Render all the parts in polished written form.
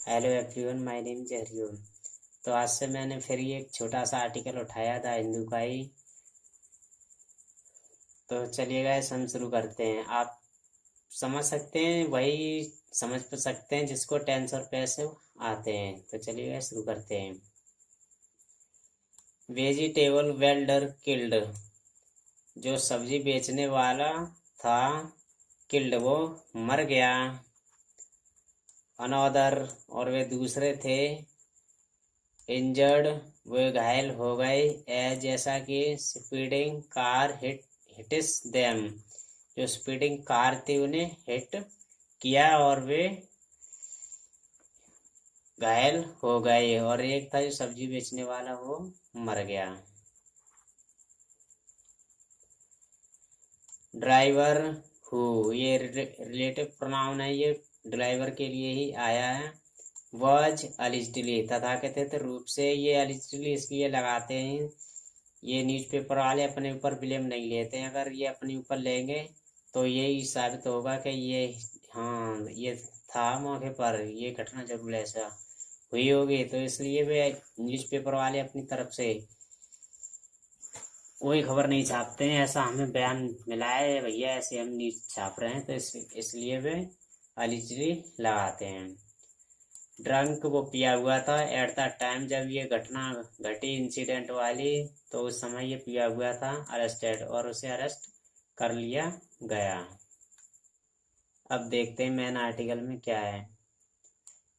Hello everyone, my name is Hariom. तो आज से मैंने फिर ये एक छोटा सा आर्टिकल उठाया था हिंदू का ही। तो चलिए गाइस, हम शुरू करते हैं। आप समझ सकते हैं, वही समझ सकते हैं जिसको टेंस और पैसे आते हैं। तो चलिए गाइस, शुरू करते हैं। वेजिटेबल वेल्डर किल्ड, जो सब्जी बेचने वाला था, किल्ड वो मर गया। अनदर, और वे दूसरे थे, इंजर्ड वे घायल हो गए। एज जैसा कि स्पीडिंग कार हिटिस देम, जो स्पीडिंग कार थी उन्हें हिट किया और वे घायल हो गए। और एक था जो सब्जी बेचने वाला, वो मर गया। ड्राइवर हु, ये रिलेटिव प्रोनाउन है, ये ड्राइवर के लिए ही आया है। वॉज अलिजडली, तथाकथित रूप से ये अलिजडली इसलिए लगाते हैं, ये न्यूज़पेपर वाले अपने ऊपर ब्लेम नहीं लेते हैं। अगर ये अपने ऊपर लेंगे तो यही साबित होगा कि ये हाँ, ये था मौके पर, ये घटना जरूर ऐसा हुई होगी। तो इसलिए वे न्यूज़पेपर वाले अपनी तरफ से वही खबर नहीं छापते हैं। ऐसा हमें बयान मिला है भैया, ऐसे हम न्यूज़ छाप रहे हैं, तो इसलिए वे अलिजडली लगाते हैं। ड्रंक, वो पिया हुआ था। एट द टाइम, जब ये घटना घटी इंसिडेंट वाली, तो उस समय ये पिया हुआ था। अरेस्टेड, और उसे अरेस्ट कर लिया गया। अब देखते हैं मेन आर्टिकल में क्या है।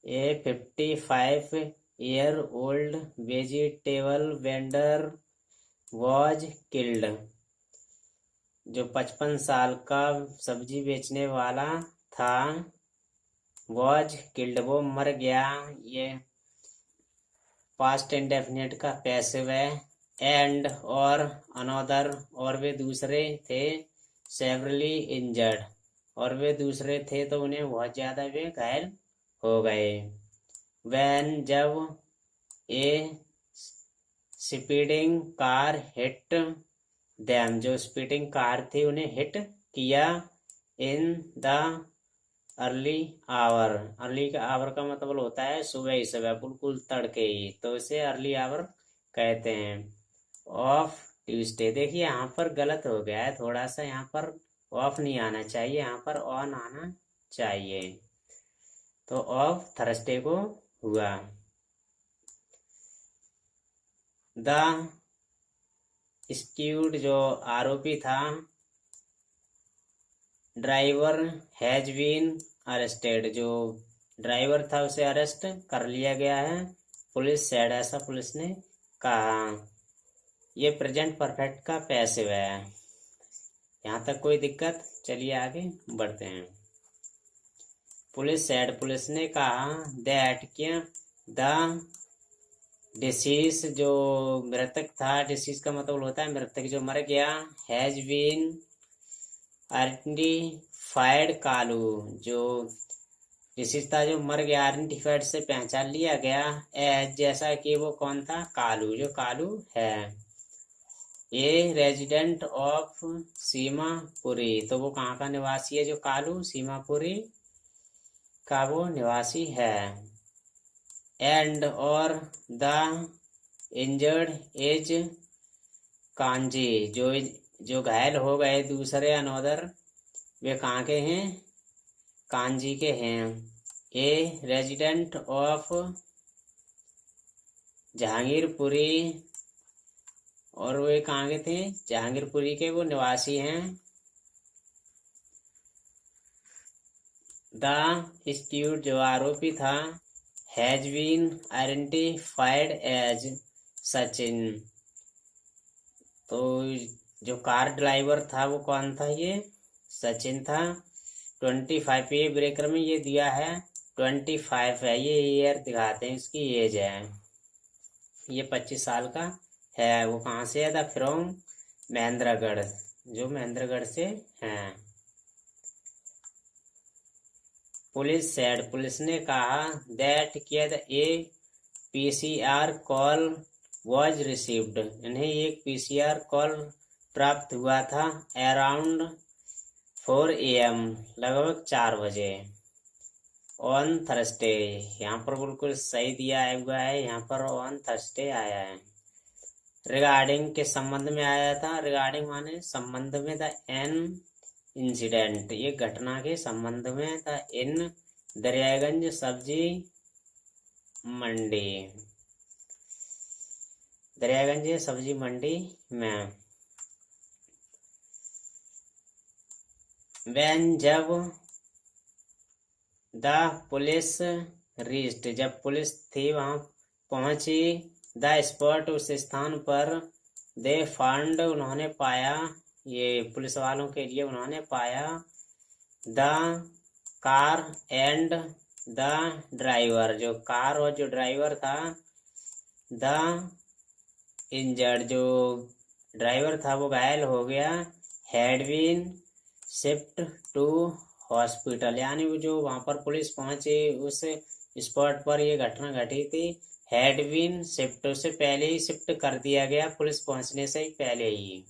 ए 55-year-old vegetable vendor was killed, जो 55 साल का सब्जी बेचने वाला था, वॉज किल्ड वो मर गया। ये पास्ट इंडेफिनिट का पैसिव है। एंड, और अनदर, और वे दूसरे थे। सेवरली इंजर्ड, और वे दूसरे थे तो उन्हें बहुत ज़्यादा वे घायल हो गए। वैन, जब a speeding car hit them, जो स्पीडिंग कार थी उन्हें हिट किया। In the early hour, early का आवर का मतलब होता है सुबह ही, सुबह बिल्कुल तड़के ही, तो इसे अर्ली आवर कहते हैं। ऑफ ट्यूसडे, देखिए यहाँ पर गलत हो गया है थोड़ा सा, यहाँ पर ऑफ नहीं आना चाहिए, यहाँ पर ऑन आना चाहिए। तो ऑफ थर्सडे को हुआ। द स्क्यूड, जो आरोपी था, ड्राइवर हैज बीन अरेस्टेड, जो ड्राइवर था उसे अरेस्ट कर लिया गया है। पुलिस सेड, ऐसा पुलिस ने कहा। ये प्रेजेंट परफेक्ट का पैसिव है। यहाँ तक कोई दिक्कत? चलिए आगे बढ़ते हैं। पुलिस सेड, पुलिस ने कहा। दैट, क्या, द डिसीज, जो मृतक था, डिसीज का मतलब होता है मृतक जो मर गया। हैज बीन आइडेंटिफाइड, कालू, जो डिसीज था जो मर गया, आइडेंटिफाइड से पहचान लिया गया। एज, जैसा कि वो कौन था, कालू, जो कालू है। ये रेजिडेंट ऑफ सीमापुरी, तो वो कहाँ का निवासी है, जो कालू सीमापुरी का वो निवासी है। एंड, और द इंजर्ड इज कांजी, जो घायल हो गए दूसरे अनोदर, वे कहाँ के हैं, कांजी के हैं। ए रेजिडेंट ऑफ जहांगीरपुरी, और वे कहाँ के थे, जहांगीरपुरी के वो निवासी हैं। द स्क्यूड, जो आरोपी था, has been identified as Sachin, तो जो कार ड्राइवर था वो कौन था, ये सचिन था। 25, ये ब्रेकर में ये दिया है 25 है, ये ईयर दिखाते हैं, इसकी एज है, ये 25 साल का है। वो कहाँ से है, था फ्रॉम महेंद्रगढ़, जो महेंद्रगढ़ से हैं। पुलिस सेड, पुलिस ने कहा। दैट, किया, ए PCR कॉल वॉज रिसीव्ड, इन्हें एक PCR कॉल प्राप्त हुआ था। अराउंड 4 AM, लगभग 4 बजे। ऑन थर्सडे, यहाँ पर बिल्कुल सही दिया हुआ है, यहाँ पर ऑन थर्सडे आया है। रिगार्डिंग के संबंध में आया था, रिगार्डिंग माने संबंध में, द एन इंसिडेंट, ये घटना के संबंध में, द इन दरियागंज सब्जी मंडी, दरियागंज सब्जी मंडी में। वैन, जब, द पुलिस रीच्ड, जब पुलिस थी वहां पहुंची, द स्पॉट, उस स्थान पर, दे फाउंड, उन्होंने पाया, ये पुलिस वालों के लिए उन्होंने पाया, the car and the driver, जो कार और जो ड्राइवर था, द इंजर्ड, जो ड्राइवर था वो घायल हो गया, had been shift to hospital, यानी वो जो वहां पर पुलिस पहुंची उस स्पॉट पर ये घटना घटी थी, हैड बीन शिफ्ट, उससे पहले ही शिफ्ट कर दिया गया, पुलिस पहुंचने से ही पहले ही।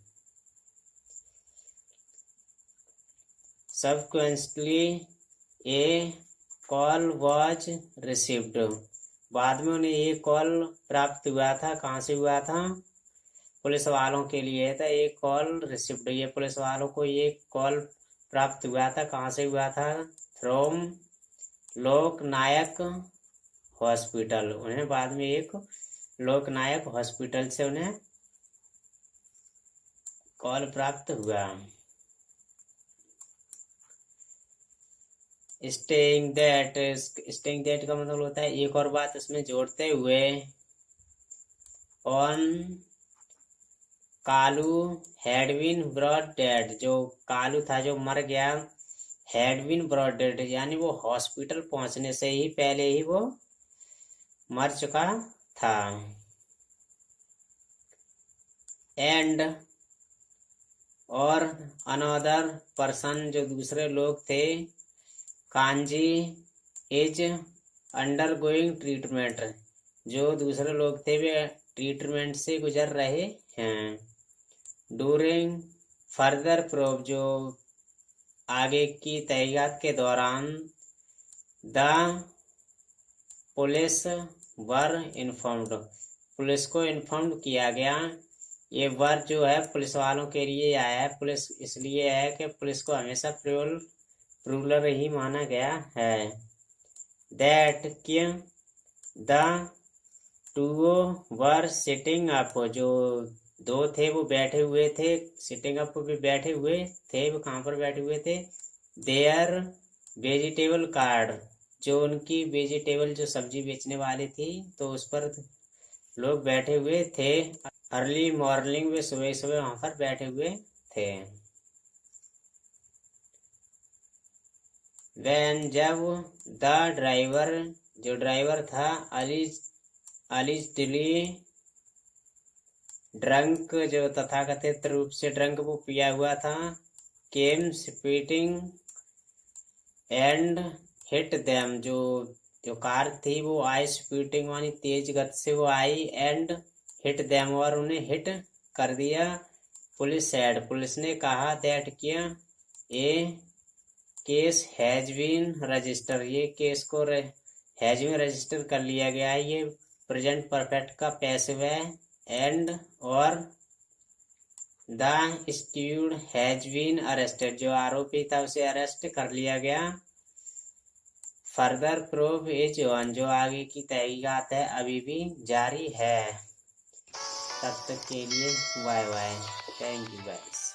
Subsequently a call was received, बाद में उन्हें ये कॉल प्राप्त हुआ था, कहाँ से हुआ था, पुलिस वालों के लिए था, एक कॉल रिसीव्ड, ये पुलिस वालों को ये कॉल प्राप्त हुआ था, कहाँ से हुआ था, फ्रॉम लोकनायक हॉस्पिटल, उन्हें बाद में एक लोकनायक हॉस्पिटल से उन्हें कॉल प्राप्त हुआ। स्टेइंग दैट, स्टेइंग दैट का मतलब होता है एक और बात इसमें जोड़ते हुए, on Kalu had been brought dead, जो कालू था जो मर गया, हैड बीन ब्रॉट डेड, यानी वो हॉस्पिटल पहुंचने से ही पहले ही वो मर चुका था। एंड, और अनदर पर्सन, जो दूसरे लोग थे, kanji is under going treatment, जो दूसरे लोग थे वे ट्रीटमेंट से गुजर रहे हैं। डूरिंग फर्दर प्रोब, जो आगे की तहकीकात के दौरान, the police were informed, police को इन्फॉर्म किया गया, ये वर्ड जो है पुलिस वालों के लिए आया है, पुलिस इसलिए है कि पुलिस को हमेशा प्लूरल ही माना गया है। दैट कि the two were sitting up, जो दो थे वो बैठे हुए थे, सिटिंग अप पे बैठे हुए थे, वो कहाँ पर बैठे हुए थे, देयर वेजिटेबल कार्ड, जो उनकी वेजिटेबल जो सब्जी बेचने वाली थी तो उस पर लोग बैठे हुए थे। अर्ली मॉर्निंग में सुबह सुबह वहां पर बैठे हुए थे। वैन, जब, द ड्राइवर, जो ड्राइवर था, अलिजली ड्रंक, जो तथाकथित रूप से ड्रंक वो पिया हुआ था, केम स्पीडिंग एंड हिट देम, जो कार थी वो आई स्पीडिंग मानी तेज गति से वो आई, एंड हिट देम, और उन्हें हिट कर दिया। पुलिस सेड, पुलिस ने कहा, दैट किया, a case has been register, ये केस को हैज बीन रजिस्टर कर लिया गया है, ये प्रेजेंट परफेक्ट का पैसिव है। एंड, और the accused has been arrested, जो आरोपी था उसे अरेस्ट कर लिया गया। फर्दर प्रूफ इज ऑन, जो आगे की तहकीकात है अभी भी जारी है। तब तक के लिए bye bye, thank you guys.